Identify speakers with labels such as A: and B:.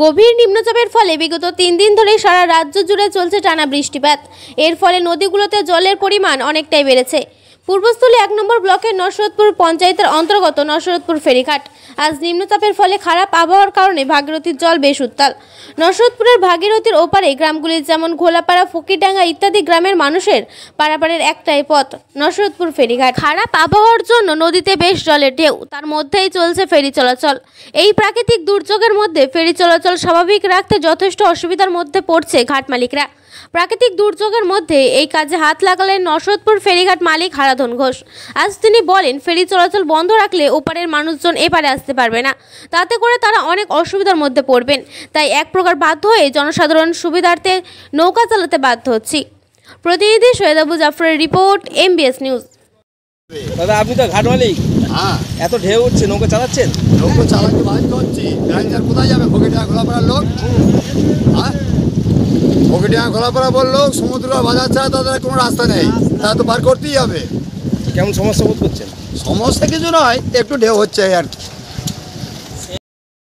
A: গভীর নিম্নচাপের ফলে বিগত 3 দিন ধরে সারা রাজ্য জুড়ে চলছে টানা বৃষ্টিপাত। এর ফলে নদীগুলোতে জলের পরিমাণ অনেকটাই বেড়েছে। পূর্বস্থলী 1 নম্বর ব্লকের নসরতপুর পঞ্চায়েতের অন্তর্গত নসরতপুর ফেরিঘাট আজ নিম্নচাপের ফলে খারাপ আবহাওয়ার কারণে ভাগীরথীর জল বেশ উত্তাল। নসরতপুরের ভাগীরথীর ওপারে গ্রামগুলি যেমন ঘোলাপাড়া, ফকিরডাঙ্গা ইত্যাদি গ্রামের মানুষের পারাপারের একটাই পথ নসরতপুর ফেরিঘাট। খারাপ আবহাওয়ার জন্য নদীতে বেশ জলের ঢেউ, তার মধ্যেই চলছে ফেরি চলাচল। এই প্রাকৃতিক দুর্যোগের মধ্যে ফেরি চলাচল স্বাভাবিক রাখতে যথেষ্ট অসুবিধার মধ্যে পড়ছে ঘাট মালিকরা। প্রাকৃতিক দুর্যোগের মধ্যে এই কাজে হাত লাগালেন নসরতপুর ফেরিঘাট মালিক হারাধন ঘোষ। আজ তিনি বলেন, ফেরি চলাচল বন্ধ রাখলে ওপারের মানুষজন এপারে আসতে পারবে না, তাতে করে তারা অনেক অসুবিধার মধ্যে পড়বেন। তাই এক প্রকার বাধ্য হয়ে জনসাধারণ সুবিধার্থে নৌকা চালাতে বাধ্য হচ্ছি। প্রতিনিধি সৈয়দ আবু জাফরের রিপোর্ট, MBS নিউজ।
B: দাদা, আপনি তো ঘাট মালিক।
C: হ্যাঁ,
B: এত ঢেউ উঠছে, নৌকা চালাচ্ছেন?
C: নৌকা চালাতে বাধ্য হচ্ছি। ব্যাংকার কোথায় যাবে? ফকিরডাঙ্গা ঘোলাপাড়ার লোক। হ্যাঁ, ফকিরডাঙ্গা ঘোলাপাড়া লোক সমুদ্র বাজার ছাড়া তাদের কোনো রাস্তা নেই, তারা তো পার করতেই হবে।
B: কেমন সমস্যা বোধ করছেন?
C: সমস্যা কিছু নয়, একটু ঢেউ হচ্ছে আর কি।